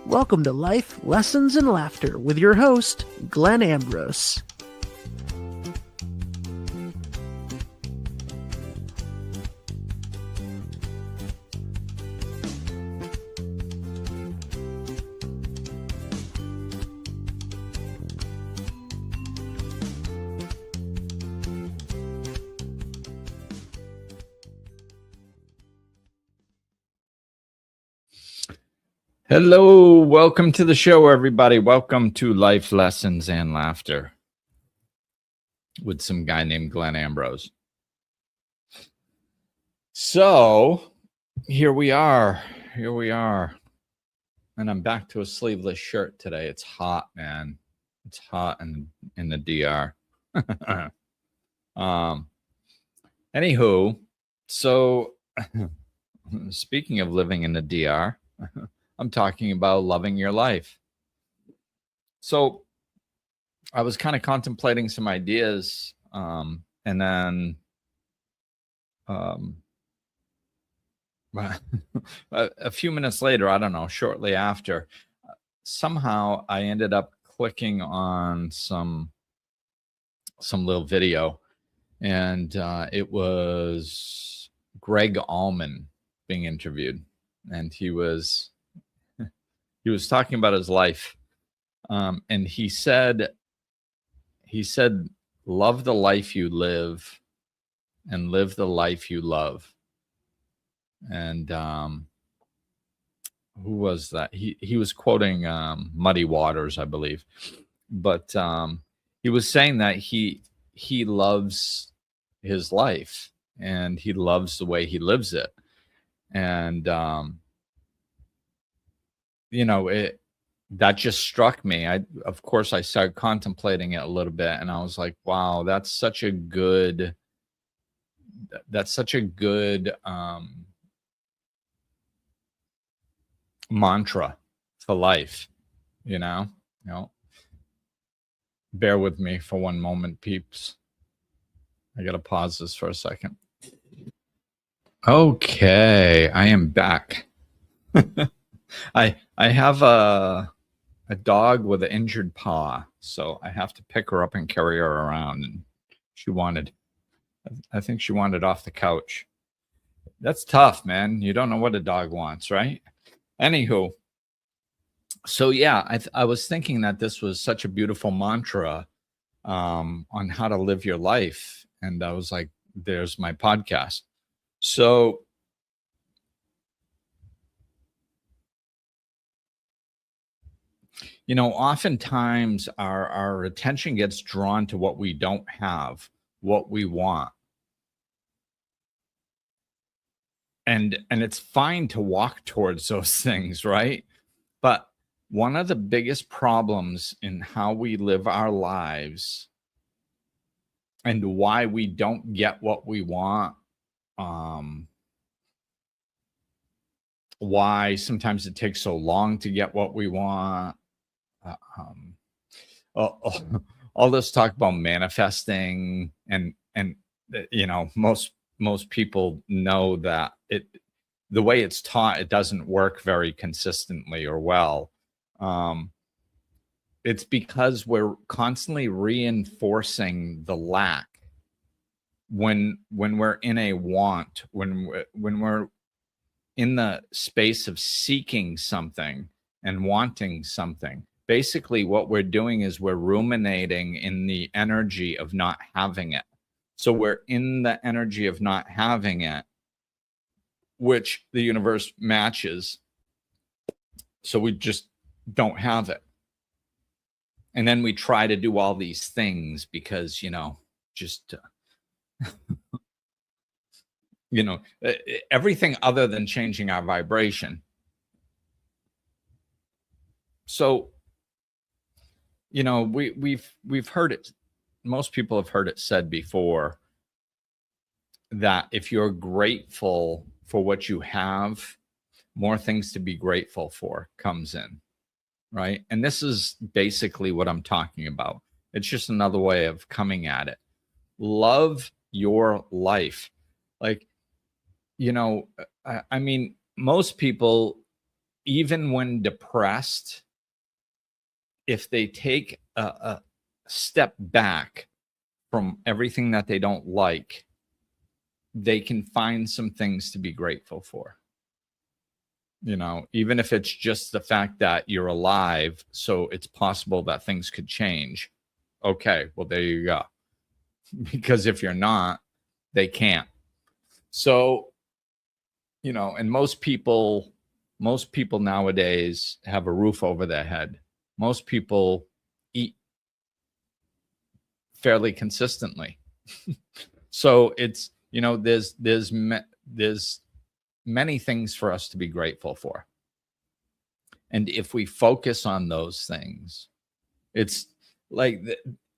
Welcome to Life, Lessons, and Laughter with your host, Glenn Ambrose. Hello, welcome to the show, everybody. Welcome to Life Lessons and Laughter with some guy named Glenn Ambrose. So here we are. And I'm back to a sleeveless shirt today. It's hot, man. It's hot in the DR. Anywho, so speaking of living in the DR, I'm talking about loving your life. So I was kind of contemplating some ideas, and then a few minutes later, I don't know, shortly after, somehow I ended up clicking on some little video, and it was Greg Allman being interviewed, and he was talking about his life, and he said, love the life you live and live the life you love. And who was that? He was quoting Muddy Waters, I believe, but he was saying that he loves his life and he loves the way he lives it. And that just struck me. Of course, I started contemplating it a little bit, and I was like, wow, that's such a good mantra for life, you know. Bear with me for one moment, peeps. I gotta pause this for a second. Okay, I am back. I have a dog with an injured paw, so I have to pick her up and carry her around. And I think she wanted off the couch. That's tough, man. You don't know what a dog wants, right? Anywho, so yeah, I was thinking that this was such a beautiful mantra on how to live your life, and I was like, there's my podcast. So oftentimes our attention gets drawn to what we don't have, what we want. And it's fine to walk towards those things, right? But one of the biggest problems in how we live our lives and why we don't get what we want, why sometimes it takes so long to get what we want, all this talk about manifesting, and most people know that the way it's taught, it doesn't work very consistently or well. It's because we're constantly reinforcing the lack when we're in a want, when we're in the space of seeking something and wanting something. Basically, what we're doing is we're ruminating in the energy of not having it. So we're in the energy of not having it, which the universe matches. So we just don't have it. And then we try to do all these things because, just, everything other than changing our vibration. So, we've heard it. Most people have heard it said before that if you're grateful for what you have, more things to be grateful for comes in, right? And this is basically what I'm talking about. It's just another way of coming at it. Love your life. Like, I mean, most people even when depressed, if they take a step back from everything that they don't like, they can find some things to be grateful for. You know, even if it's just the fact that you're alive, so it's possible that things could change. Okay, well, there you go. Because if you're not, they can't. So, you know, and most people nowadays have a roof over their head. Most people eat fairly consistently. So it's, you know, there's many things for us to be grateful for. And if we focus on those things, it's like,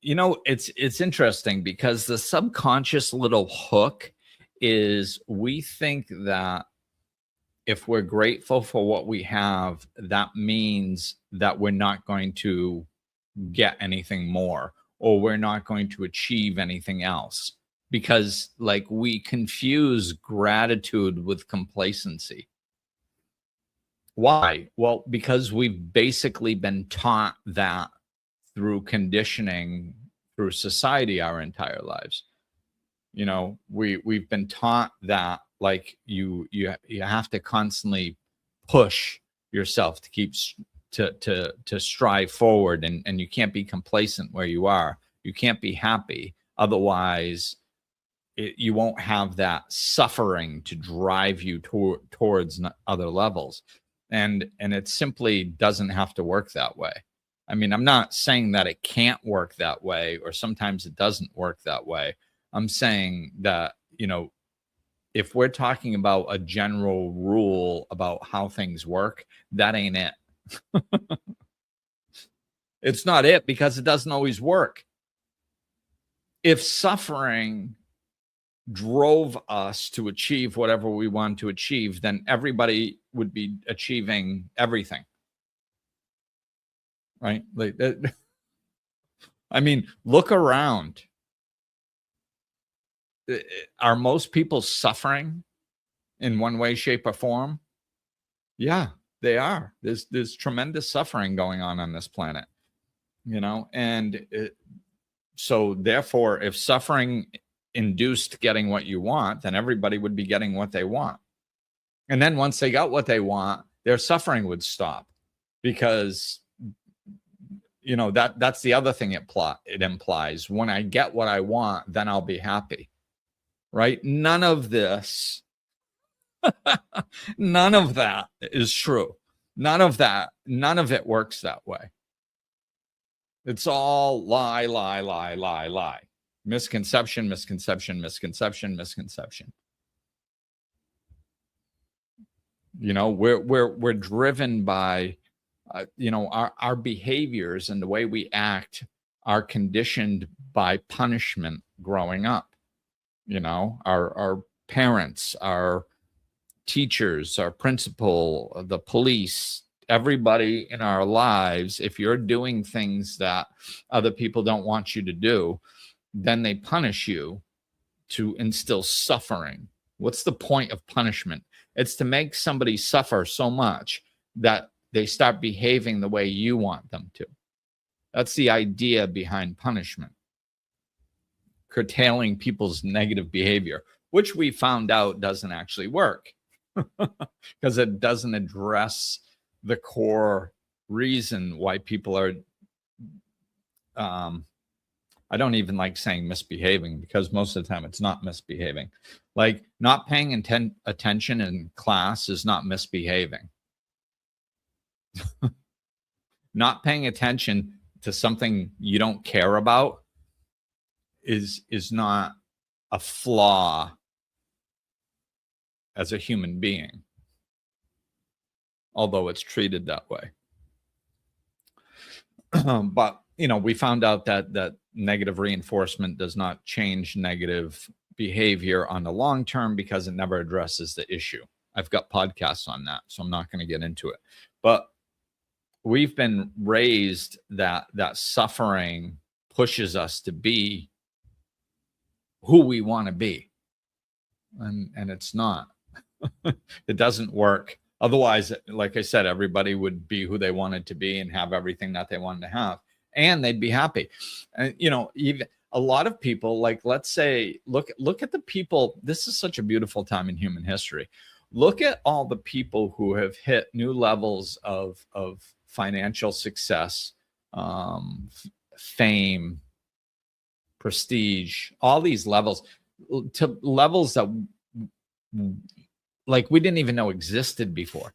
you know, it's interesting because the subconscious little hook is we think that if we're grateful for what we have, that means that we're not going to get anything more, or we're not going to achieve anything else, because like we confuse gratitude with complacency. Why? Well, because we've basically been taught that through conditioning, through society our entire lives. You know, we've been taught that like you have to constantly push yourself to keep to strive forward, and you can't be complacent where you are. You can't be happy, otherwise you won't have that suffering to drive you towards other levels. And it simply doesn't have to work that way. I mean, I'm not saying that it can't work that way, or sometimes it doesn't work that way. I'm saying that, you know, if we're talking about a general rule about how things work, that ain't it. It's not it, because it doesn't always work. If suffering drove us to achieve whatever we want to achieve, then everybody would be achieving everything. Right? Like, I mean, look around. Are most people suffering in one way, shape, or form? Yeah, they are. There's tremendous suffering going on this planet, you know, and so therefore, if suffering induced getting what you want, then everybody would be getting what they want. And then once they got what they want, their suffering would stop, because, you know, that's the other thing it implies. When I get what I want, then I'll be happy. Right? None of this, none of that is true. None of it works that way. It's all lie, lie, lie, lie, lie. Misconception, misconception, misconception, misconception. You know, we're driven by, you know, our behaviors and the way we act are conditioned by punishment growing up. You know, our parents, our teachers, our principal, the police, everybody in our lives. If you're doing things that other people don't want you to do, then they punish you to instill suffering. What's the point of punishment? It's to make somebody suffer so much that they start behaving the way you want them to. That's the idea behind punishment. Curtailing people's negative behavior, which we found out doesn't actually work, because it doesn't address the core reason why people are, I don't even like saying misbehaving, because most of the time it's not misbehaving. Like not paying attention in class is not misbehaving. Not paying attention to something you don't care about is not a flaw as a human being, although it's treated that way. But, you know, we found out that negative reinforcement does not change negative behavior on the long term, because it never addresses the issue. I've got podcasts on that, so I'm not going to get into it. But we've been raised that suffering pushes us to be who we want to be, and it's not. It doesn't work. Otherwise, like I said, everybody would be who they wanted to be and have everything that they wanted to have, and they'd be happy. And even a lot of people, like, let's say, look at the people. This is such a beautiful time in human history. Look at all the people who have hit new levels of financial success, fame, prestige, all these levels, to levels that like we didn't even know existed before.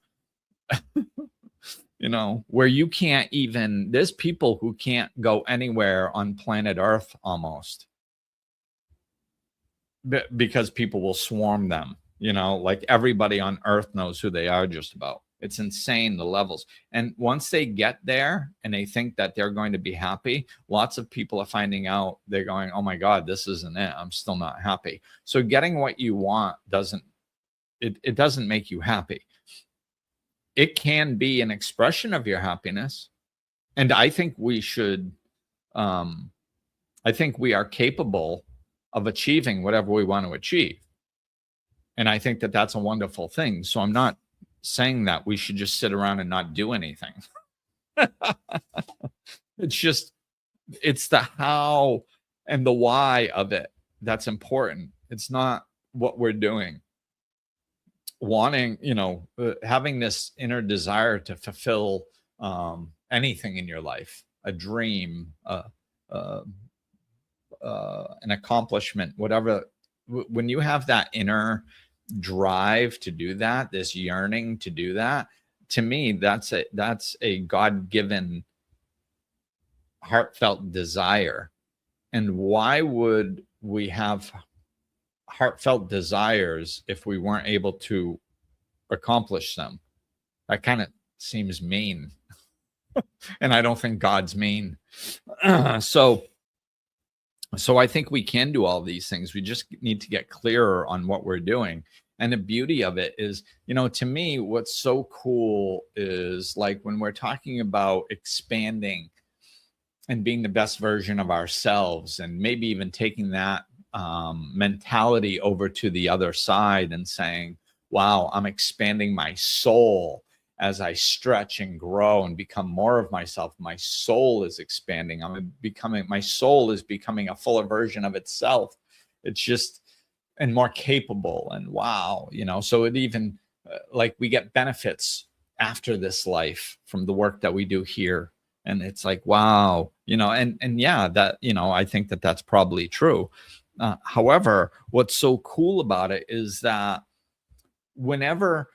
Where you can't even, there's people who can't go anywhere on planet Earth almost because people will swarm them. Like everybody on Earth knows who they are just about. It's insane, the levels. And once they get there and they think that they're going to be happy, lots of people are finding out, they're going, oh my God, this isn't it. I'm still not happy. So getting what you want doesn't make you happy. It can be an expression of your happiness. And I think we should, I think we are capable of achieving whatever we want to achieve. And I think that that's a wonderful thing. So I'm not saying that we should just sit around and not do anything. It's the how and the why of it that's important. It's not what we're doing. Wanting, having this inner desire to fulfill anything in your life, a dream, an accomplishment, whatever. When you have that inner drive to do that, this yearning to do that, to me, that's a God-given heartfelt desire. And why would we have heartfelt desires if we weren't able to accomplish them? That kind of seems mean. And I don't think God's mean. So I think we can do all these things. We just need to get clearer on what we're doing. And the beauty of it is, to me, what's so cool is, like, when we're talking about expanding and being the best version of ourselves, and maybe even taking that mentality over to the other side and saying, wow, I'm expanding my soul as I stretch and grow and become more of myself. My soul is expanding. My soul is becoming a fuller version of itself. It's just, and more capable, and wow, so it even like we get benefits after this life from the work that we do here. And it's like, wow, and yeah, that, I think that that's probably true. However, what's so cool about it is that whenever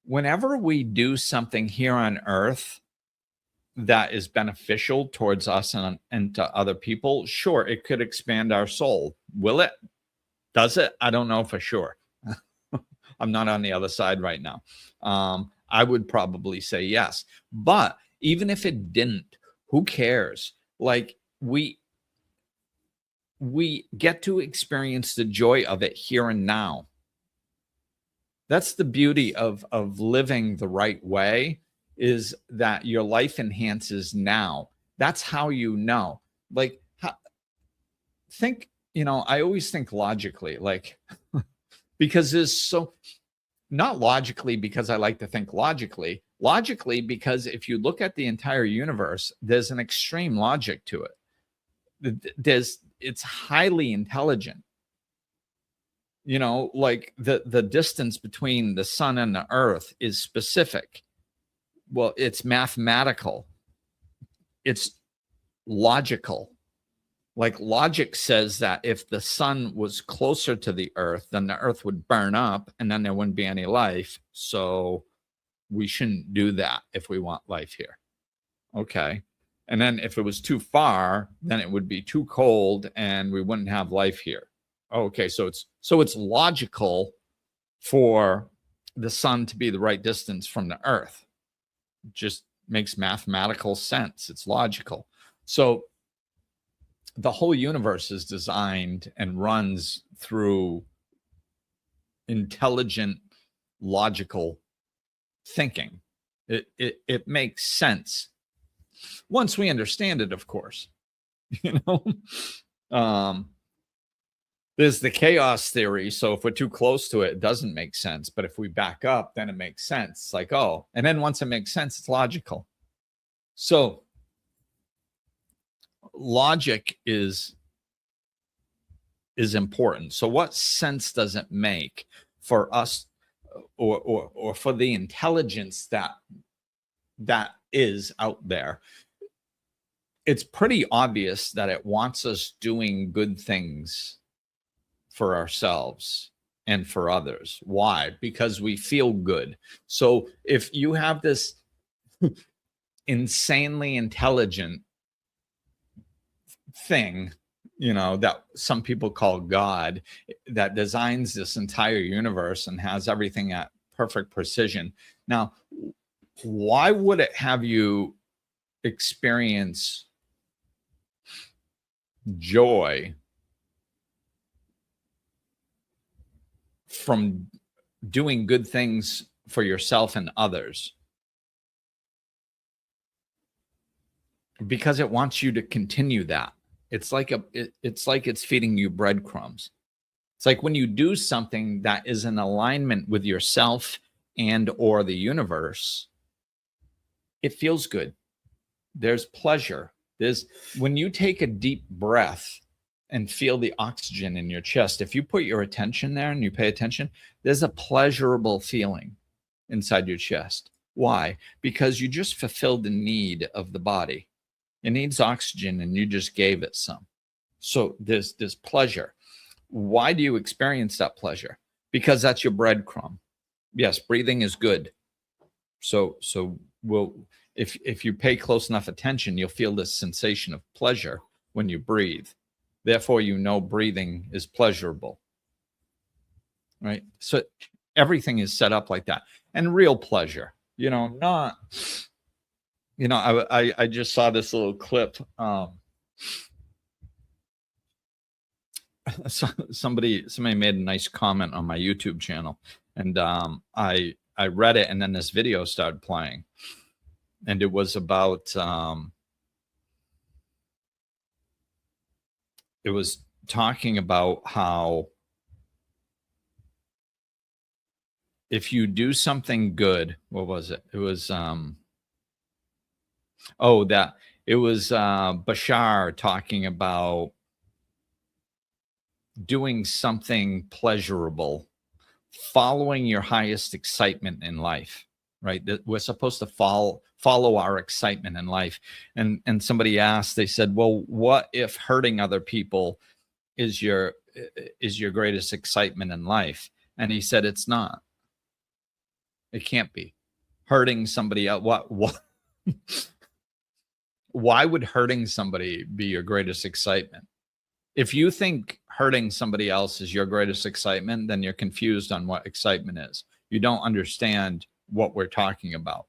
we do something here on Earth that is beneficial towards us and to other people, sure, it could expand our soul. Will it? Does it? I don't know for sure. I'm not on the other side right now. I would probably say yes. But even if it didn't, who cares? Like, we get to experience the joy of it here and now. That's the beauty of living the right way, is that your life enhances now. That's how you know. Like, think, I always think logically, like, because there's so, not logically because I like to think logically because if you look at the entire universe, there's an extreme logic to it. It's highly intelligent. Like the distance between the sun and the earth is specific. Well, it's mathematical. It's logical. Like, logic says that if the sun was closer to the earth, then the earth would burn up and then there wouldn't be any life. So we shouldn't do that if we want life here. Okay. And then if it was too far, then it would be too cold and we wouldn't have life here. Okay. So it's logical for the sun to be the right distance from the earth. It just makes mathematical sense. It's logical. So the whole universe is designed and runs through intelligent, logical thinking. It makes sense once we understand it, of course. There's there's the chaos theory. So if we're too close to it, it doesn't make sense. But if we back up, then it makes sense. It's like, oh, and then once it makes sense, it's logical. So logic is important. So what sense does it make for us or for the intelligence that is out there? It's pretty obvious that it wants us doing good things for ourselves and for others. Why? Because we feel good. So if you have this insanely intelligent thing, that some people call God, that designs this entire universe and has everything at perfect precision. Now, why would it have you experience joy from doing good things for yourself and others? Because it wants you to continue that. It's like it's feeding you breadcrumbs. It's like when you do something that is in alignment with yourself and or the universe, it feels good. There's pleasure. When you take a deep breath and feel the oxygen in your chest, if you put your attention there and you pay attention, there's a pleasurable feeling inside your chest. Why? Because you just fulfilled the need of the body. It needs oxygen and you just gave it some. So there's pleasure. Why do you experience that pleasure? Because that's your breadcrumb. Yes, breathing is good. So if you pay close enough attention, you'll feel this sensation of pleasure when you breathe. Therefore, breathing is pleasurable. Right? So everything is set up like that. And real pleasure, not... I just saw this little clip. Somebody made a nice comment on my YouTube channel, and I read it, and then this video started playing, and it was about it was talking about how if you do something good, what was it? It was Bashar talking about doing something pleasurable, following your highest excitement in life, right? That we're supposed to follow our excitement in life. And somebody asked, they said, well, what if hurting other people is your greatest excitement in life? And he said, it's not. It can't be. Hurting somebody else, what? Why would hurting somebody be your greatest excitement? If you think hurting somebody else is your greatest excitement, then you're confused on what excitement is. You don't understand what we're talking about,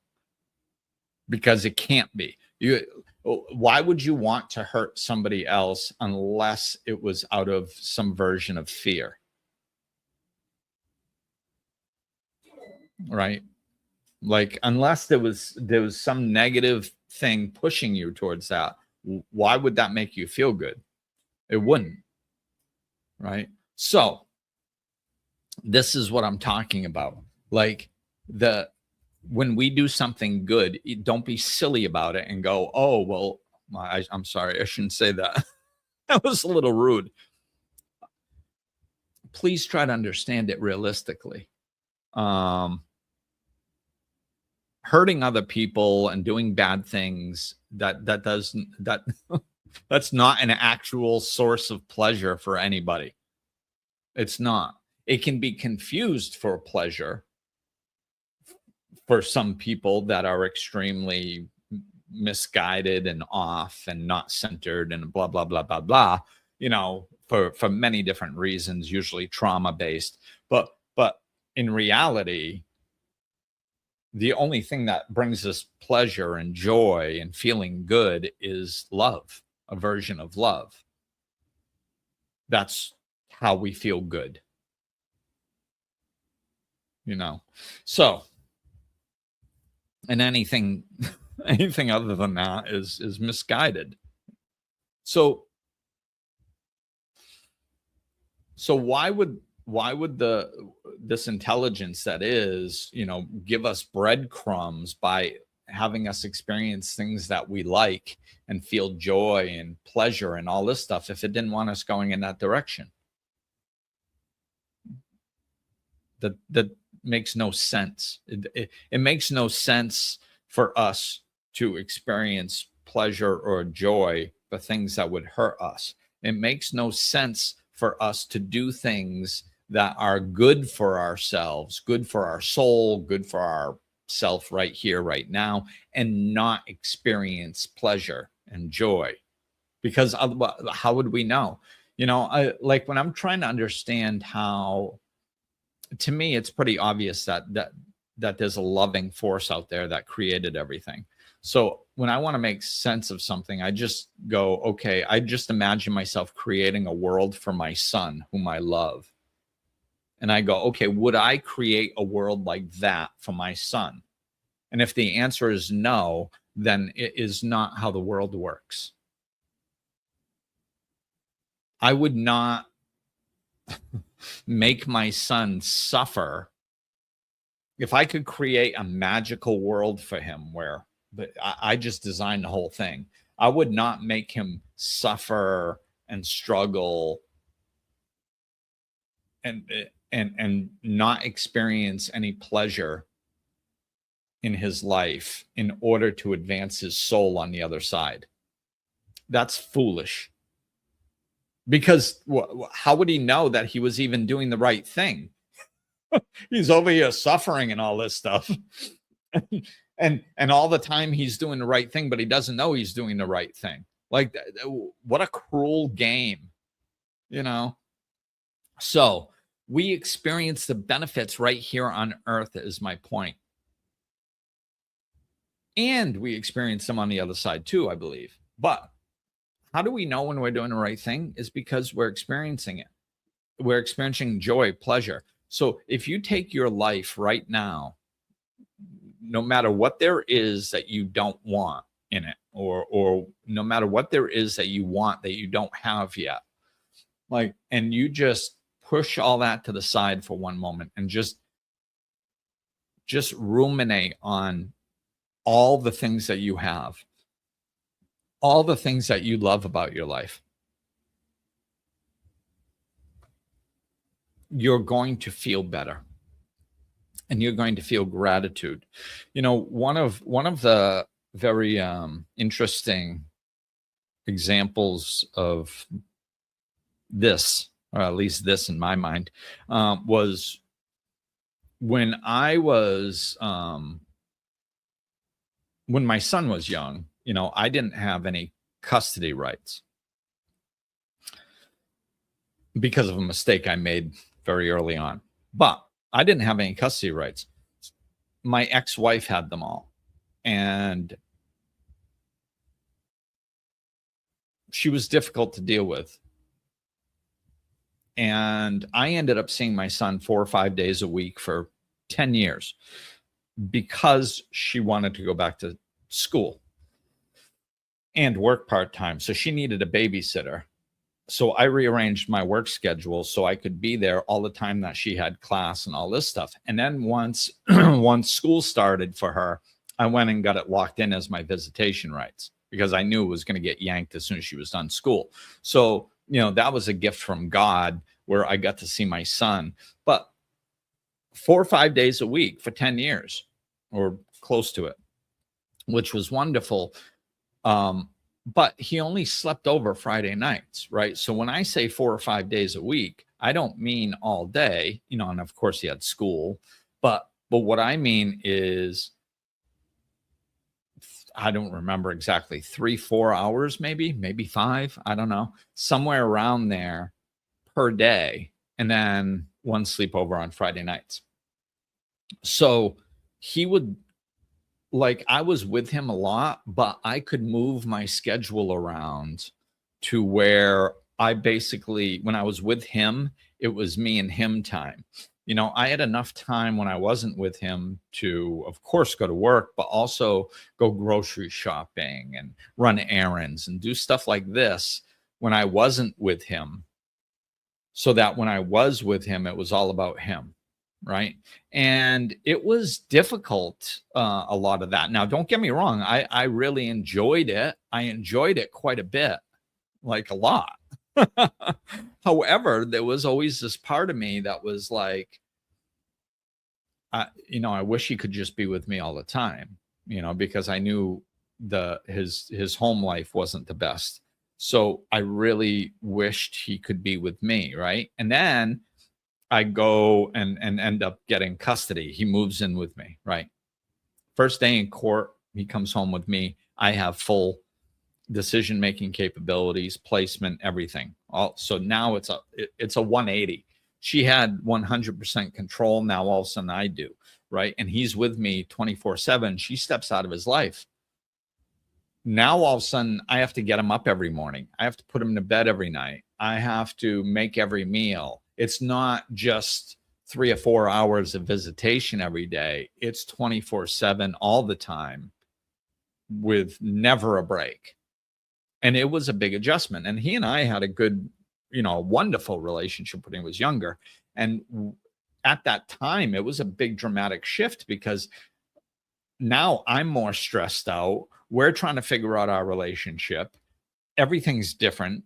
because it can't be. Why would you want to hurt somebody else unless it was out of some version of fear? Right? Like, unless there was some negative thing pushing you towards that, why would that make you feel good? It wouldn't. Right? So this is what I'm talking about. Like, when we do something good, don't be silly about it and go, oh, well, I'm sorry, I shouldn't say that. That was a little rude. Please try to understand it realistically. Hurting other people and doing bad things, that's not an actual source of pleasure for anybody. It's not. It can be confused for pleasure for some people that are extremely misguided and off and not centered and blah, blah, blah, blah, blah, for many different reasons, usually trauma based. But in reality, the only thing that brings us pleasure and joy and feeling good is love, a version of love. That's how we feel good. So, and anything other than that is misguided. So So why would this intelligence that is, give us breadcrumbs by having us experience things that we like and feel joy and pleasure and all this stuff if it didn't want us going in that direction? That makes no sense. It makes no sense for us to experience pleasure or joy for things that would hurt us. It makes no sense for us to do things that are good for ourselves, good for our soul, good for our self right here, right now, and not experience pleasure and joy. Because how would we know? Like when I'm trying to understand how, to me, it's pretty obvious that there's a loving force out there that created everything. So when I want to make sense of something, I just go, okay, I just imagine myself creating a world for my son, whom I love. And I go, okay, would I create a world like that for my son? And if the answer is no, then it is not how the world works. I would not make my son suffer. If I could create a magical world for him where I just designed the whole thing, I would not make him suffer and struggle and not experience any pleasure in his life in order to advance his soul on the other side. That's foolish. Because how would he know that he was even doing the right thing? He's over here suffering and all this stuff. and all the time he's doing the right thing, but he doesn't know he's doing the right thing. Like, what a cruel game, So we experience the benefits right here on earth, is my point. And we experience them on the other side too, I believe. But how do we know when we're doing the right thing? Is because we're experiencing it. We're experiencing joy, pleasure. So if you take your life right now, no matter what there is that you don't want in it, or no matter what there is that you want that you don't have yet, and you just push all that to the side for one moment and just ruminate on all the things that you have, all the things that you love about your life, you're going to feel better. And you're going to feel gratitude. One of the very interesting examples of this, or at least this in my mind, was when I was when my son was young. I didn't have any custody rights because of a mistake I made very early on. But I didn't have any custody rights. My ex-wife had them all. And she was difficult to deal with. And I ended up seeing my son 4 or 5 days a week for 10 years because she wanted to go back to school and work part-time. So she needed a babysitter. So I rearranged my work schedule so I could be there all the time that she had class and all this stuff. And then once school started for her, I went and got it locked in as my visitation rights because I knew it was going to get yanked as soon as she was done school. So, that was a gift from God where I got to see my son. But 4 or 5 days a week for 10 years or close to it, which was wonderful. But he only slept over Friday nights, right? So when I say 4 or 5 days a week, I don't mean all day, and of course he had school, but what I mean is, I don't remember exactly, 3-4 hours, maybe 5, I don't know, somewhere around there per day, and then one sleepover on Friday nights. So he would, I was with him a lot, but I could move my schedule around to where I basically, when I was with him, it was me and him time. I had enough time when I wasn't with him to, of course, go to work, but also go grocery shopping and run errands and do stuff like this when I wasn't with him. so that when I was with him, it was all about him. Right. And it was difficult, a lot of that. Now, don't get me wrong. I really enjoyed it. I enjoyed it quite a bit, like a lot. However, there was always this part of me that was like, I wish he could just be with me all the time, because I knew his home life wasn't the best. So I really wished he could be with me, right? And then I go and end up getting custody. He moves in with me, right? First day in court, he comes home with me. I have full decision making capabilities, placement, everything. So now it's a 180. She had 100% control. Now all of a sudden I do, right? And he's with me 24/7. She steps out of his life. Now all of a sudden I have to get him up every morning. I have to put him to bed every night. I have to make every meal. It's not just 3 or 4 hours of visitation every day. It's 24/7 all the time with never a break. And it was a big adjustment. And he and I had a good, wonderful relationship when he was younger. And at that time, it was a big dramatic shift because now I'm more stressed out. We're trying to figure out our relationship. Everything's different.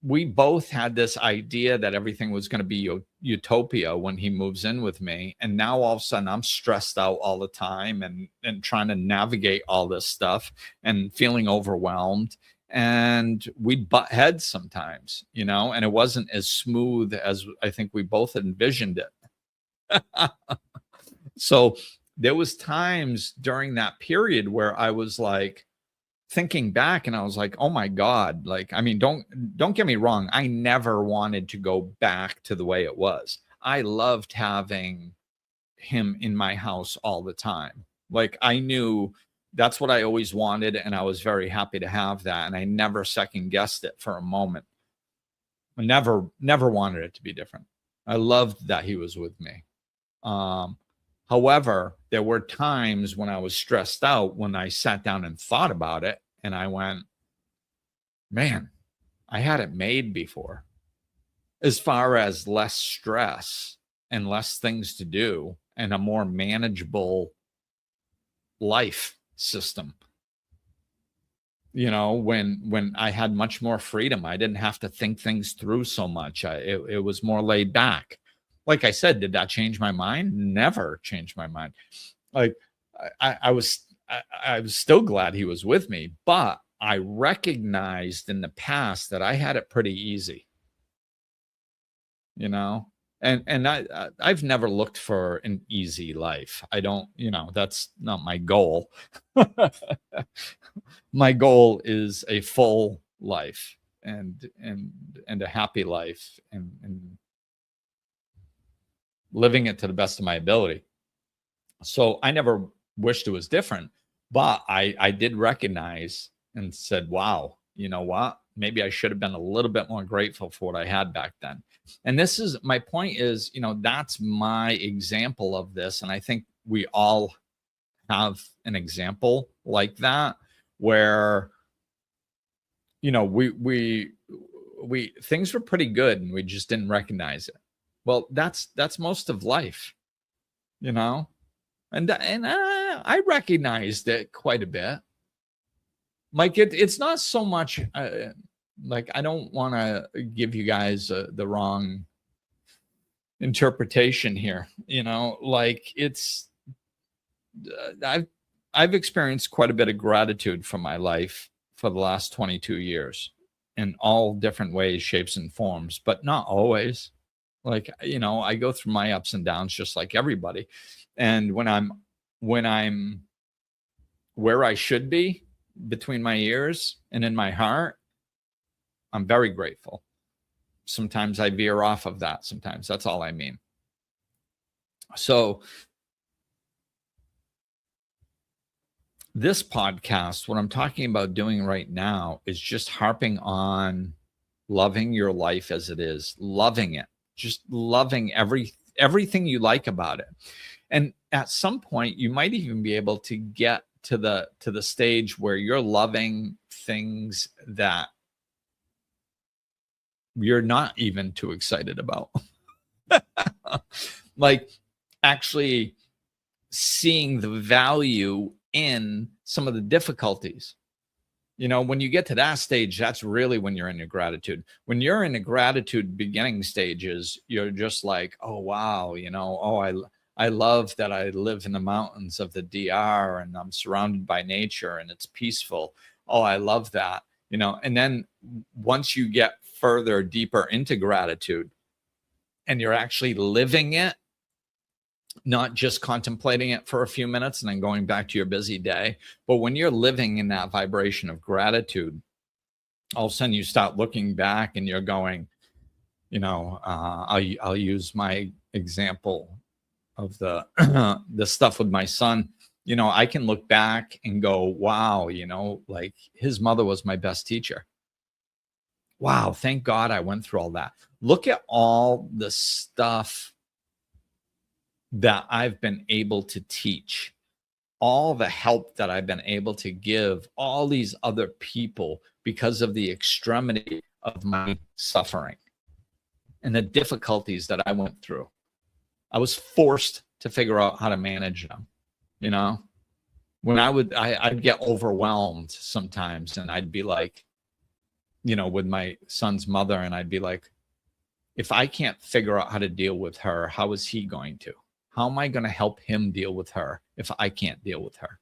We both had this idea that everything was going to be utopia when he moves in with me. And now all of a sudden I'm stressed out all the time and trying to navigate all this stuff and feeling overwhelmed. And we'd butt heads sometimes, and it wasn't as smooth as I think we both envisioned it. So there was times during that period where I was like, thinking back, and I was like, oh my God, like, I mean, don't get me wrong. I never wanted to go back to the way it was. I loved having him in my house all the time. Like, I knew that's what I always wanted, and I was very happy to have that. And I never second guessed it for a moment. I never wanted it to be different. I loved that he was with me. However, there were times when I was stressed out, when I sat down and thought about it, and I went, man, I had it made before. As far as less stress and less things to do and a more manageable life system. When I had much more freedom, I didn't have to think things through so much. It was more laid back. Like I said, did that change my mind? Never changed my mind. Like I was still glad he was with me, but I recognized in the past that I had it pretty easy, and I've never looked for an easy life. I don't, that's not my goal. My goal is a full life and a happy life and living it to the best of my ability. So I never wished it was different, but I did recognize and said, wow, you know what? Maybe I should have been a little bit more grateful for what I had back then. And this is my point is, that's my example of this. And I think we all have an example like that where, we things were pretty good and we just didn't recognize it. Well, that's most of life, and I recognized it quite a bit. Like it's not so much like I don't want to give you guys the wrong interpretation here. Like it's I've experienced quite a bit of gratitude from my life for the last 22 years in all different ways, shapes, and forms, but not always. Like, I go through my ups and downs just like everybody. And when I'm where I should be between my ears and in my heart, I'm very grateful. Sometimes I veer off of that. Sometimes that's all I mean. So this podcast, what I'm talking about doing right now is just harping on loving your life as it is, loving it. Just loving everything you like about it. And at some point you might even be able to get to the stage where you're loving things that you're not even too excited about. Like actually seeing the value in some of the difficulties. When you get to that stage, that's really when you're in your gratitude. When you're in the gratitude beginning stages, you're just like, oh, wow, I love that I live in the mountains of the DR and I'm surrounded by nature and it's peaceful. Oh, I love that, and then once you get further, deeper into gratitude and you're actually living it, not just contemplating it for a few minutes and then going back to your busy day. But when you're living in that vibration of gratitude, all of a sudden you start looking back and you're going, I'll use my example of the the stuff with my son. I can look back and go, wow, like his mother was my best teacher. Wow, thank God I went through all that. Look at all the stuff that I've been able to teach, all the help that I've been able to give all these other people because of the extremity of my suffering and the difficulties that I went through. I was forced to figure out how to manage them. When I'd get overwhelmed sometimes, and I'd be like, with my son's mother, and I'd be like, if I can't figure out how to deal with her, how is he going to? How am I going to help him deal with her if I can't deal with her?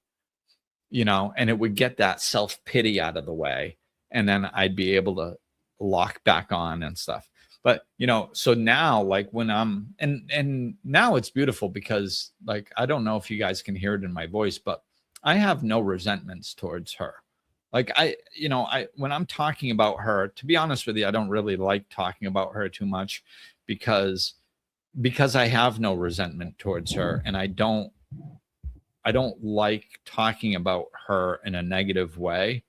And it would get that self-pity out of the way. And then I'd be able to lock back on and stuff. But, so now, like when I'm, and now it's beautiful because, like, I don't know if you guys can hear it in my voice, but I have no resentments towards her. Like when I'm talking about her, to be honest with you, I don't really like talking about her too much because I have no resentment towards her, and I don't like talking about her in a negative way.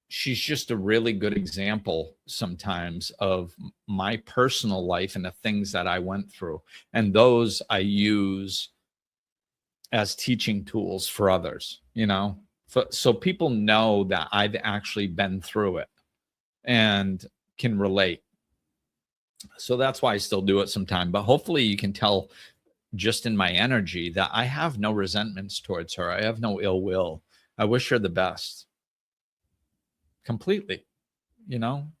She's just a really good example sometimes of my personal life and the things that I went through, and those I use as teaching tools for others, so people know that I've actually been through it and can relate. So that's why I still do it sometime. But hopefully you can tell just in my energy that I have no resentments towards her. I have no ill will. I wish her the best. Completely.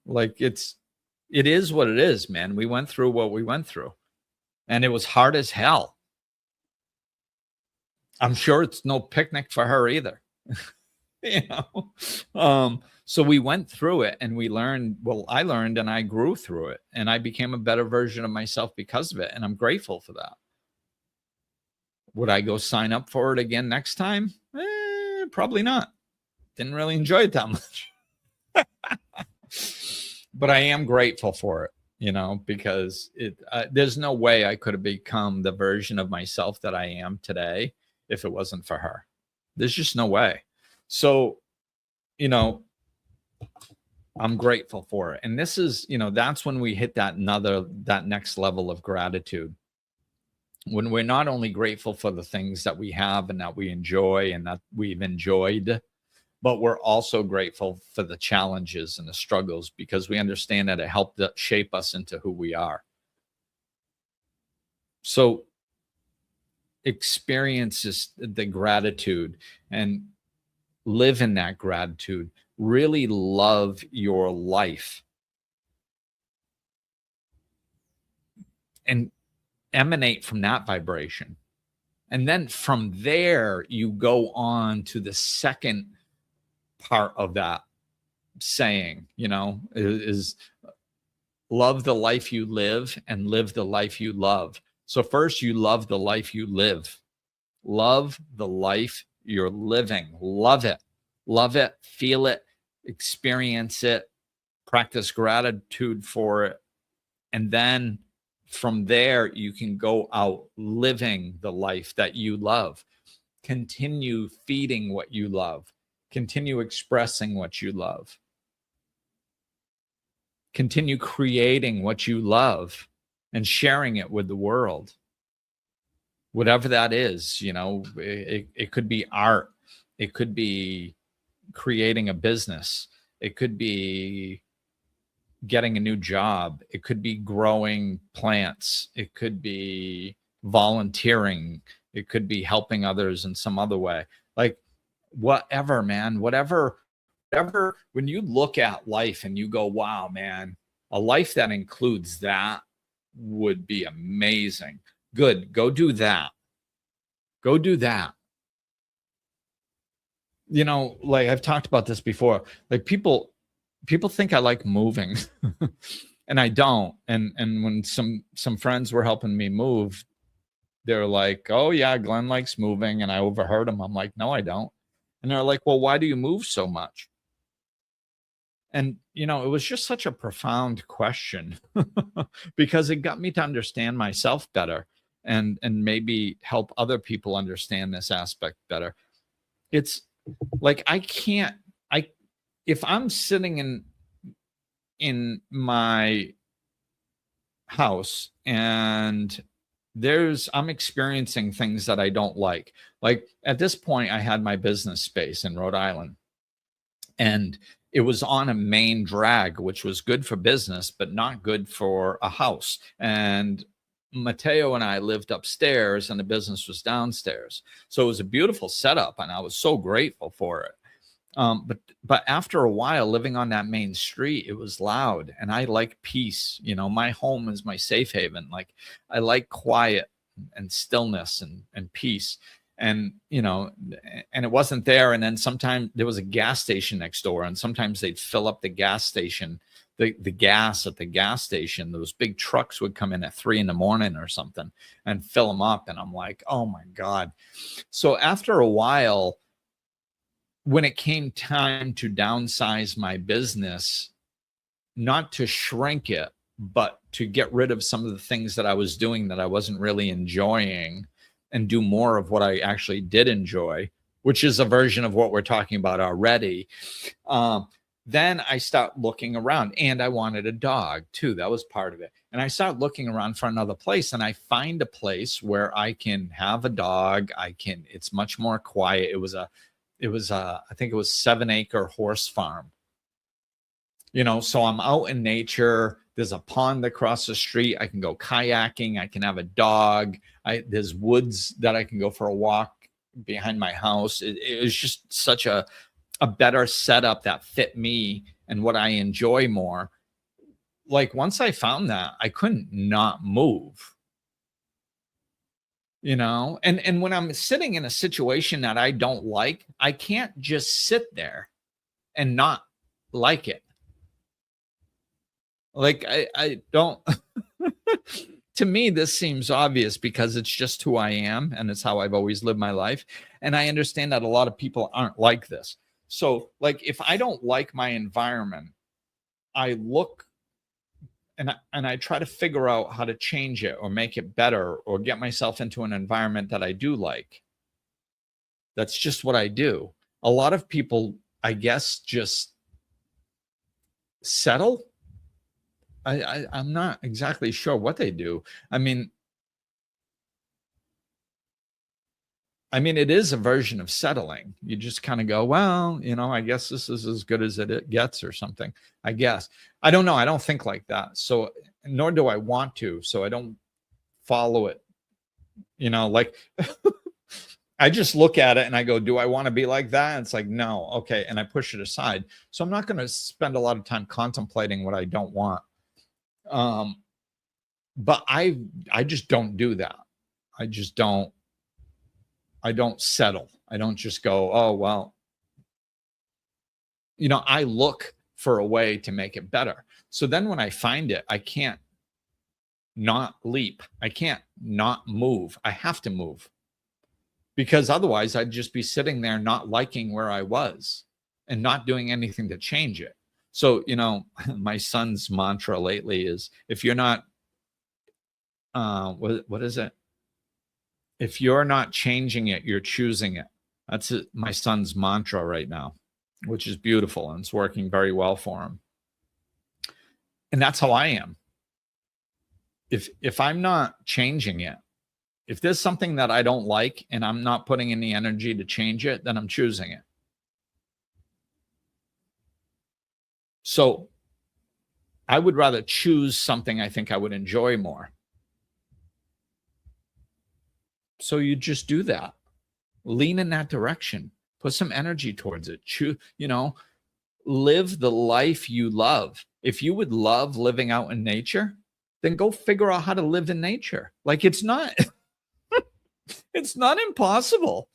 Like it is what it is, man. We went through what we went through. And it was hard as hell. I'm sure it's no picnic for her either. So we went through it and we learned. Well, I learned and I grew through it, and I became a better version of myself because of it. And I'm grateful for that. Would I go sign up for it again next time? Probably not. Didn't really enjoy it that much. But I am grateful for it, because there's no way I could have become the version of myself that I am today if it wasn't for her. There's just no way. So, I'm grateful for it. And this is, that's when we hit that next level of gratitude. When we're not only grateful for the things that we have and that we enjoy and that we've enjoyed, but we're also grateful for the challenges and the struggles, because we understand that it helped shape us into who we are. So experience the gratitude and live in that gratitude. Really love your life and emanate from that vibration. And then from there, you go on to the second part of that saying, is love the life you live and live the life you love. So first, you love the life you live. Love the life you're living. Love it. Love it. Feel it. Experience it. Practice gratitude for it. And then from there, you can go out living the life that you love. Continue feeding what you love. Continue expressing what you love. Continue creating what you love and sharing it with the world. Whatever that is, it could be art. It could be creating a business. It could be getting a new job. It could be growing plants. It could be volunteering. It could be helping others in some other way. Like whatever, man, whatever, when you look at life and you go, wow, man, a life that includes that would be amazing. Good. Go do that. Go do that. Like I've talked about this before, like people think I like moving and I don't. And when some friends were helping me move, they're like, oh yeah, Glenn likes moving. And I overheard them. I'm like, no, I don't. And they're like, well, why do you move so much? And, it was just such a profound question because it got me to understand myself better and maybe help other people understand this aspect better. It's like, if I'm sitting in my house and I'm experiencing things that I don't like. Like at this point, I had my business space in Rhode Island and it was on a main drag, which was good for business, but not good for a house. And Mateo and I lived upstairs and the business was downstairs. So it was a beautiful setup and I was so grateful for it. But after a while living on that main street, it was loud and I like peace. My home is my safe haven. Like I like quiet and stillness and peace. And, and it wasn't there. And then sometimes there was a gas station next door and sometimes they'd fill up the gas station, the gas at the gas station. Those big trucks would come in at 3 a.m. or something and fill them up. And I'm like, oh my God. So after a while, when it came time to downsize my business, not to shrink it, but to get rid of some of the things that I was doing that I wasn't really enjoying and do more of what I actually did enjoy, which is a version of what we're talking about already. Then I start looking around and I wanted a dog too. That was part of it. And I start looking around for another place and I find a place where I can have a dog. It's much more quiet. I think it was 7-acre horse farm. So I'm out in nature. There's a pond across the street. I can go kayaking. I can have a dog. There's woods that I can go for a walk behind my house. It was just such a better setup that fit me and what I enjoy more. Like once I found that, I couldn't not move. And when I'm sitting in a situation that I don't like, I can't just sit there and not like it. Like I don't, to me, this seems obvious because it's just who I am and it's how I've always lived my life. And I understand that a lot of people aren't like this. So like, if I don't like my environment, I look and I try to figure out how to change it or make it better or get myself into an environment that I do like. That's just what I do. A lot of people, I guess, just settle. I'm not exactly sure what they do. I mean, it is a version of settling. You just kind of go, well, I guess this is as good as it gets or something, I guess. I don't know. I don't think like that. So, nor do I want to. So I don't follow it. Like I just look at it and I go, do I want to be like that? And it's like, no. Okay. And I push it aside. So I'm not going to spend a lot of time contemplating what I don't want. But I just don't do that. I don't settle. I don't just go, oh, well, I look for a way to make it better. So then when I find it, I can't not leap. I can't not move. I have to move because otherwise I'd just be sitting there not liking where I was and not doing anything to change it. So, my son's mantra lately is if you're not, what is it? If you're not changing it, you're choosing it. That's my son's mantra right now, which is beautiful. And it's working very well for him. And that's how I am. If I'm not changing it, if there's something that I don't like and I'm not putting any energy to change it, then I'm choosing it. So I would rather choose something I think I would enjoy more. So you just do that. Lean in that direction. Put some energy towards it. Live the life you love. If you would love living out in nature, then go figure out how to live in nature. Like, it's not it's not impossible.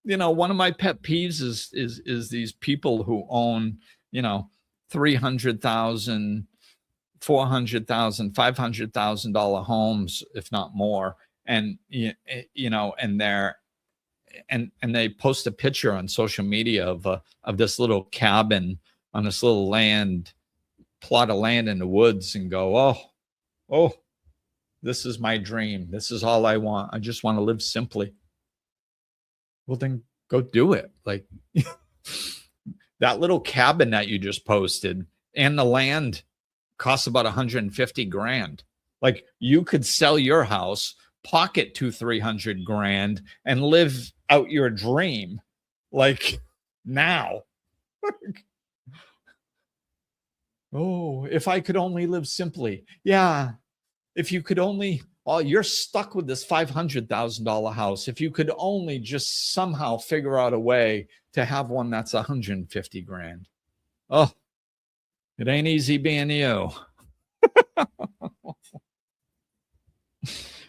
One of my pet peeves is these people who own, $300,000, $400,000, $500,000 homes, if not more, and and they post a picture on social media of this little cabin on this little plot of land in the woods, and go, oh, this is my dream. This is all I want. I just want to live simply. Well, then go do it. Like, that little cabin that you just posted and the land costs about 150 grand. Like, you could sell your house, pocket 200-300 grand, and live out your dream, like, now. Oh, if I could only live simply. Yeah. If you could only, you're stuck with this $500,000 house. If you could only just somehow figure out a way to have one that's 150 grand. Oh, it ain't easy being you.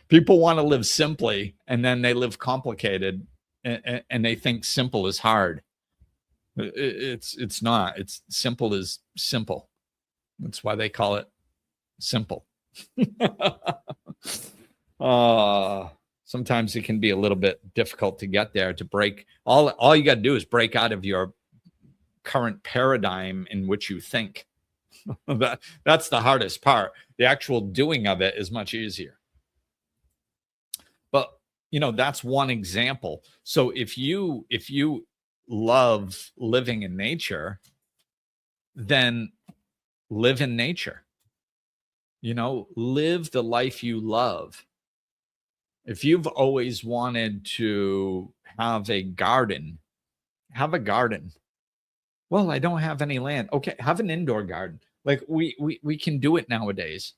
People want to live simply, and then they live complicated, and they think simple is hard. It's not. It's simple is simple. That's why they call it simple. Sometimes it can be a little bit difficult to get there, to break. All you got to do is break out of your current paradigm in which you think. That's the hardest part. The actual doing of it is much easier. But that's one example. So if you love living in nature, then live in nature. Live the life you love. If you've always wanted to have a garden, have a garden. Well, I don't have any land. Okay, have an indoor garden. Like, we can do it nowadays.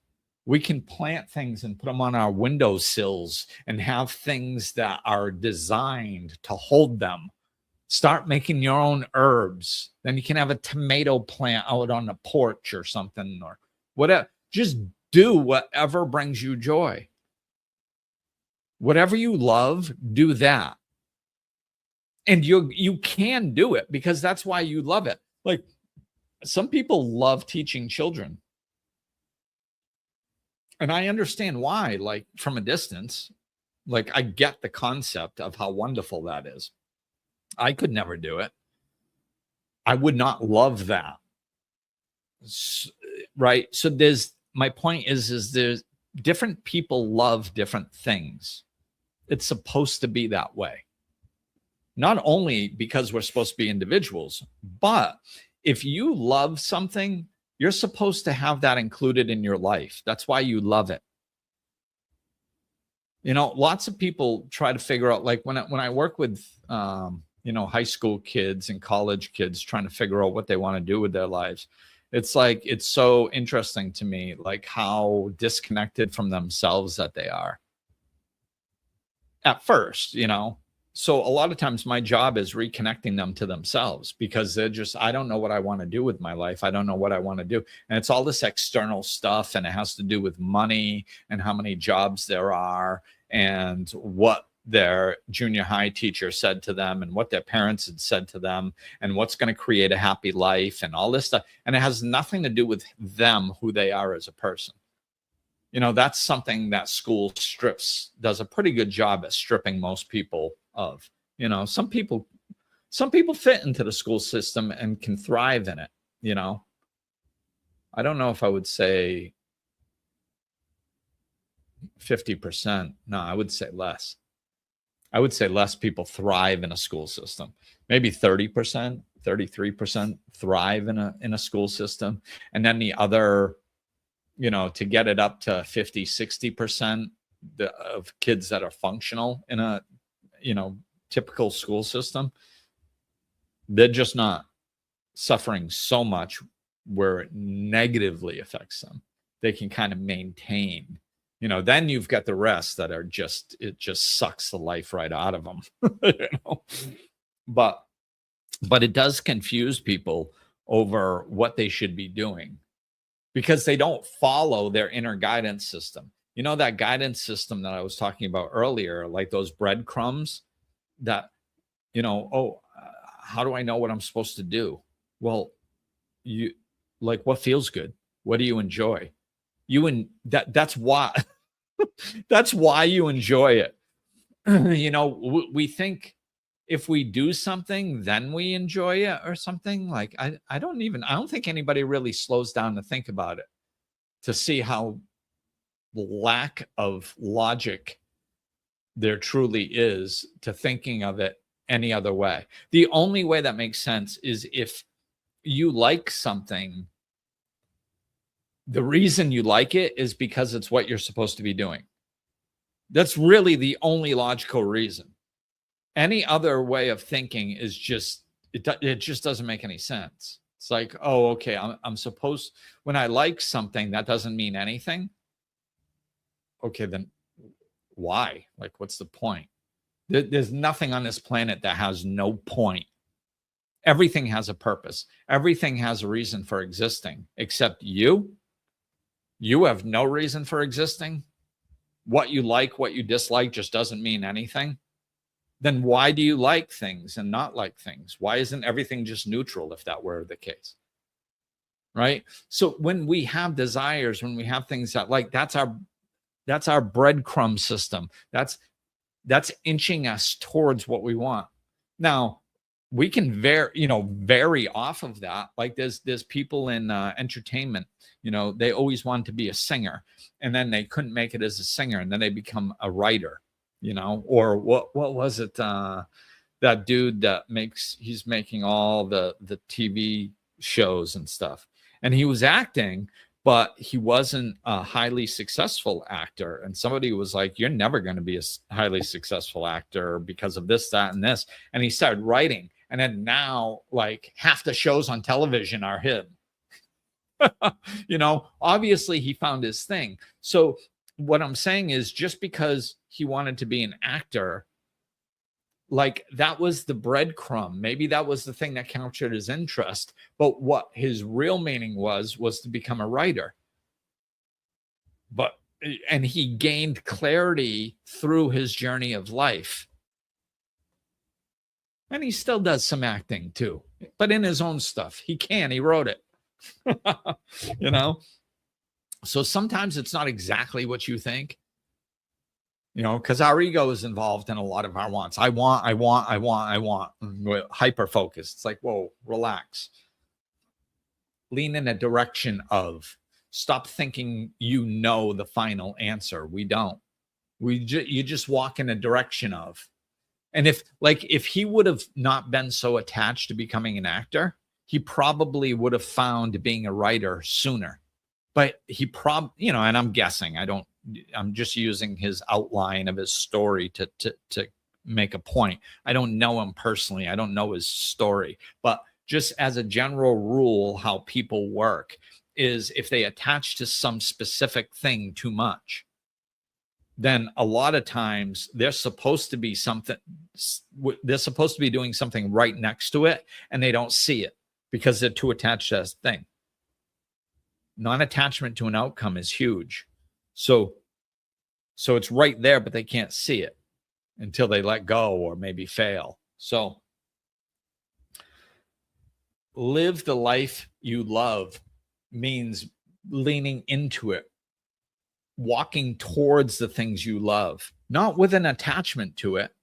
We can plant things and put them on our windowsills and have things that are designed to hold them. Start making your own herbs. Then you can have a tomato plant out on the porch or something, or whatever. Just do whatever brings you joy. Whatever you love, do that. And you can do it because that's why you love it. Like, some people love teaching children. And I understand why, like, from a distance. Like, I get the concept of how wonderful that is. I could never do it. I would not love that. Right? So my point is there's different people love different things. It's supposed to be that way. Not only because we're supposed to be individuals, but if you love something, you're supposed to have that included in your life. That's why you love it. Lots of people try to figure out, like, when I work with high school kids and college kids trying to figure out what they want to do with their lives. It's like, it's so interesting to me, like, how disconnected from themselves that they are at first, So a lot of times my job is reconnecting them to themselves, because they're just, I don't know what I want to do with my life. I don't know what I want to do. And it's all this external stuff, and it has to do with money and how many jobs there are and what their junior high teacher said to them and what their parents had said to them and what's going to create a happy life and all this stuff. And it has nothing to do with them, who they are as a person. That's something that school does a pretty good job at stripping most people of. Some people fit into the school system and can thrive in it. I don't know if I would say 50%. No, I would say less. I would say less people thrive in a school system. Maybe 30%, 33% thrive in a school system. And then the other, to get it up to 50, 60% of kids that are functional in a, typical school system, they're just not suffering so much where it negatively affects them, they can kind of maintain. Then you've got the rest that are it just sucks the life right out of them. But it does confuse people over what they should be doing because they don't follow their inner guidance system. That guidance system that I was talking about earlier, like those breadcrumbs that, how do I know what I'm supposed to do? Well, what feels good? What do you enjoy? That's why that's why you enjoy it. We think if we do something, then we enjoy it or something. Like I don't think anybody really slows down to think about it, to see how lack of logic there truly is to thinking of it any other way. The only way that makes sense is if you like something, the reason you like it is because it's what you're supposed to be doing. That's really the only logical reason. Any other way of thinking is just, it just doesn't make any sense. It's like, oh, okay, I'm supposed, when I like something, that doesn't mean anything. Okay, then why? Like, what's the point? There's nothing on this planet that has no point. Everything has a purpose. Everything has a reason for existing, except you. You have no reason for existing. What you like, what you dislike just doesn't mean anything. Then why do you like things and not like things? Why isn't everything just neutral if that were the case? Right? So when we have desires, when we have things that like, that's our breadcrumb system. That's inching us towards what we want. Now, we can vary off of that. Like there's people in entertainment, they always want to be a singer, and then they couldn't make it as a singer, and then they become a writer, or what was it? That dude that he's making all the TV shows and stuff, and he was acting, but he wasn't a highly successful actor. And somebody was like, you're never going to be a highly successful actor because of this, that, and this. And he started writing. And then now, like, half the shows on television are him. Obviously he found his thing. So what I'm saying is, just because he wanted to be an actor, like, that was the breadcrumb. Maybe that was the thing that captured his interest. But what his real meaning was to become a writer. And he gained clarity through his journey of life. And he still does some acting too, but in his own stuff. He wrote it. So sometimes it's not exactly what you think. Because our ego is involved in a lot of our wants. I want. We're hyper focused. It's like, whoa, relax. Lean in a direction of. Stop thinking the final answer. We don't. You just walk in a direction of. And if he would have not been so attached to becoming an actor, he probably would have found being a writer sooner. But he and I'm guessing, I'm just using his outline of his story to make a point. I don't know him personally. I don't know his story. But just as a general rule, how people work is if they attach to some specific thing too much, then a lot of times they're supposed to be doing something right next to it, and they don't see it because they're too attached to that thing. Non-attachment to an outcome is huge. So it's right there, but they can't see it until they let go or maybe fail. So live the life you love means leaning into it, walking towards the things you love, not with an attachment to it,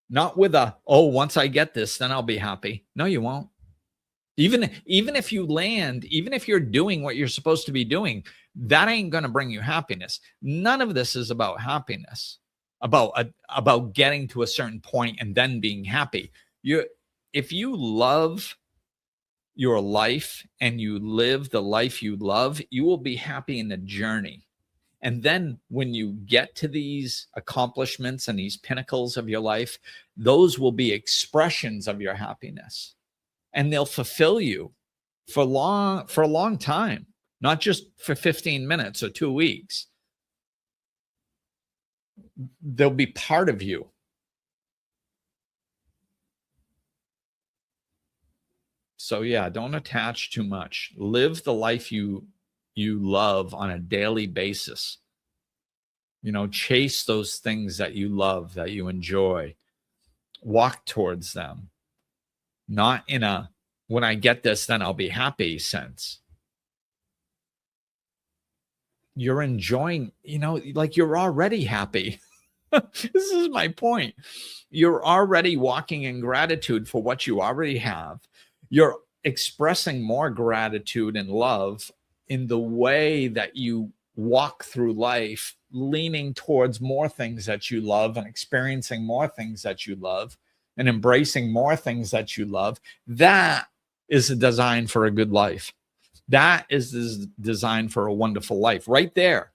not with once I get this, then I'll be happy. No, you won't. Even if you land, even if you're doing what you're supposed to be doing, that ain't going to bring you happiness. None of this is about happiness, about getting to a certain point and then being happy. If you love your life and you live the life you love, you will be happy in the journey. And then when you get to these accomplishments and these pinnacles of your life, those will be expressions of your happiness, and they'll fulfill you for a long time, not just for 15 minutes or 2 weeks. They'll be part of you. So yeah, don't attach too much. Live the life you love on a daily basis. Chase those things that you love, that you enjoy. Walk towards them. Not in a when I get this, then I'll be happy sense. You're enjoying, like you're already happy. This is my point. You're already walking in gratitude for what you already have. You're expressing more gratitude and love in the way that you walk through life, leaning towards more things that you love and experiencing more things that you love and embracing more things that you love. That is a design for a good life. That is the design for a wonderful life right there.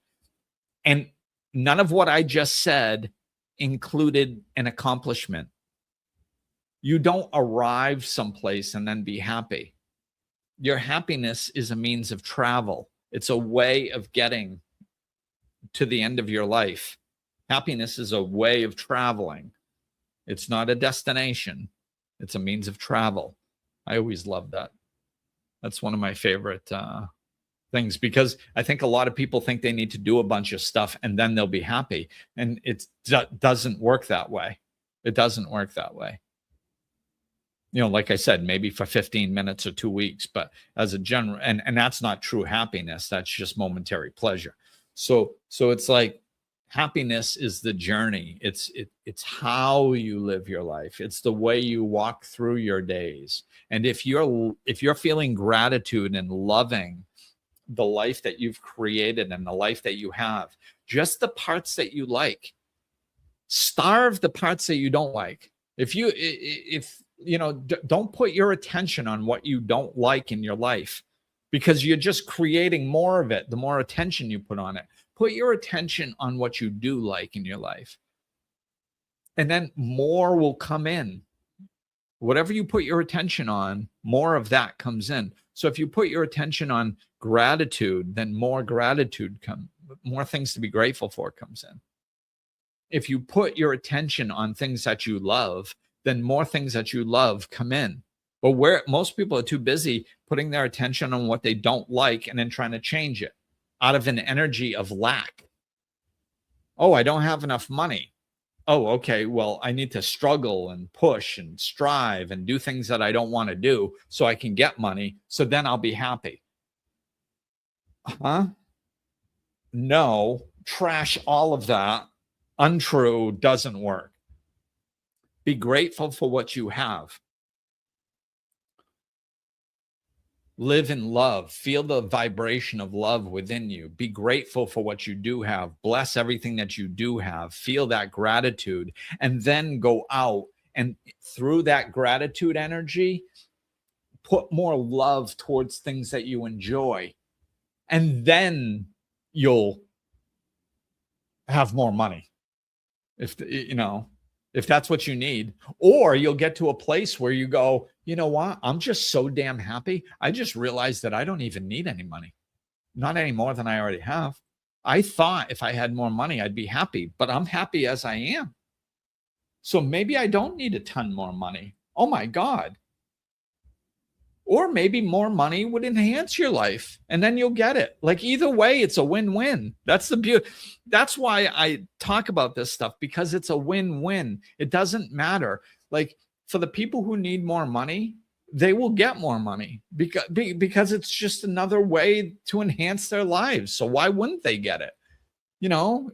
And none of what I just said included an accomplishment. You don't arrive someplace and then be happy. Your happiness is a means of travel. It's a way of getting to the end of your life. Happiness is a way of traveling. It's not a destination. It's a means of travel. I always love that. That's one of my favorite things, because I think a lot of people think they need to do a bunch of stuff and then they'll be happy. And it doesn't work that way. It doesn't work that way. Like I said, maybe for 15 minutes or 2 weeks, but as a general, and that's not true happiness. That's just momentary pleasure. So it's like happiness is the journey. It's how you live your life. It's the way you walk through your days. And if you're feeling gratitude and loving the life that you've created and the life that you have, just the parts that you like, starve the parts that you don't like. Don't put your attention on what you don't like in your life, because you're just creating more of it the more attention you put on it. Put your attention on what you do like in your life, and then more will come in. Whatever you put your attention on, more of that comes in. So if you put your attention on gratitude, then more things to be grateful for comes in. If you put your attention on things that you love, then more things that you love come in. But where most people are too busy putting their attention on what they don't like and then trying to change it out of an energy of lack. Oh, I don't have enough money. Oh, okay, well, I need to struggle and push and strive and do things that I don't want to do so I can get money, so then I'll be happy. Huh? No, trash all of that. Untrue, doesn't work. Be grateful for what you have. Live in love. Feel the vibration of love within you. Be grateful for what you do have. Bless everything that you do have. Feel that gratitude, and then go out and through that gratitude energy, put more love towards things that you enjoy. And then you'll have more money. If that's what you need, or you'll get to a place where you go, you know what? I'm just so damn happy. I just realized that I don't even need any money, not any more than I already have. I thought if I had more money, I'd be happy, but I'm happy as I am. So maybe I don't need a ton more money. Oh my God. Or maybe more money would enhance your life and then you'll get it. Like either way, it's a win-win. That's the beauty. That's why I talk about this stuff, because it's a win-win. It doesn't matter. Like for the people who need more money, they will get more money because it's just another way to enhance their lives. So why wouldn't they get it?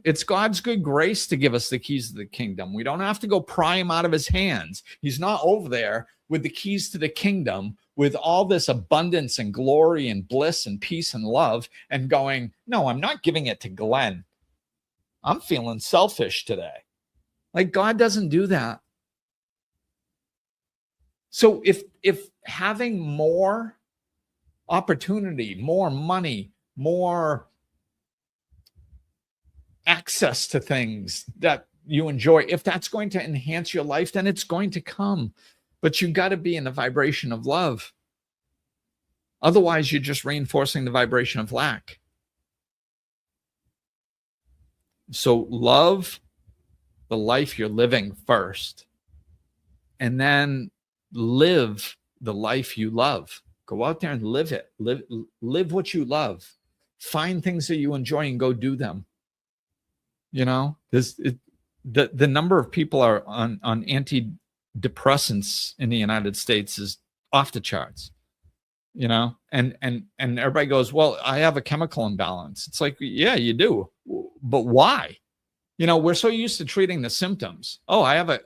It's God's good grace to give us the keys to the kingdom. We don't have to go pry him out of his hands. He's not over there with the keys to the kingdom with all this abundance and glory and bliss and peace and love and going, no, I'm not giving it to Glenn. I'm feeling selfish today. Like God doesn't do that. So if having more opportunity, more money, more access to things that you enjoy, if that's going to enhance your life, then it's going to come. But you got to be in the vibration of love. Otherwise, you're just reinforcing the vibration of lack. So love the life you're living first, and then live the life you love. Go out there and live it. Live what you love. Find things that you enjoy and go do them. You know, the number of people are on antidepressants in the United States is off the charts. You know, and everybody goes, well, I have a chemical imbalance. It's like, yeah, you do, but why? You know, we're so used to treating the symptoms. Oh, I have a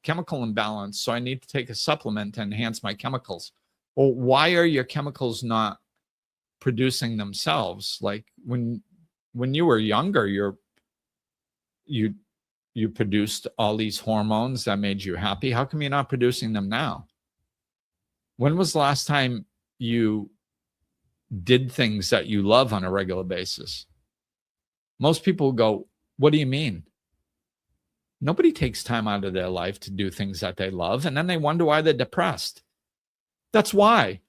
chemical imbalance, so I need to take a supplement to enhance my chemicals. Well, why are your chemicals not producing themselves? Like when you were younger, you produced all these hormones that made you happy. How come you're not producing them now? When was the last time you did things that you love on a regular basis? Most people go, what do you mean? Nobody takes time out of their life to do things that they love, and then they wonder why they're depressed. That's why.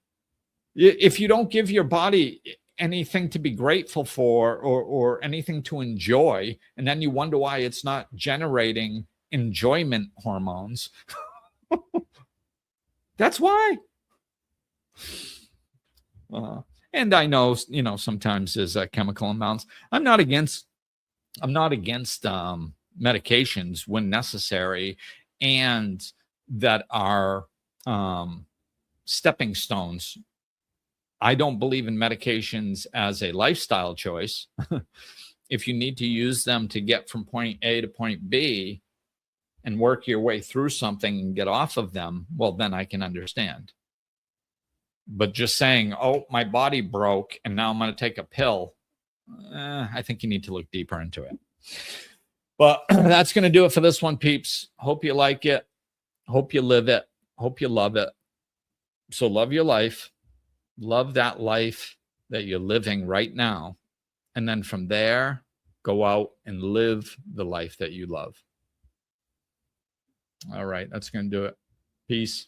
If you don't give your body anything to be grateful for or anything to enjoy, and then you wonder why it's not generating enjoyment hormones, that's why. And I know, you know, sometimes there's a chemical imbalance. I'm not against medications when necessary, and that are stepping stones. I don't believe in medications as a lifestyle choice. If you need to use them to get from point A to point B and work your way through something and get off of them, well, then I can understand. But just saying, oh, my body broke and now I'm going to take a pill, I think you need to look deeper into it. But that's going to do it for this one, peeps. Hope you like it. Hope you live it. Hope you love it. So love your life. Love that life that you're living right now. And then from there, go out and live the life that you love. All right, that's going to do it. Peace.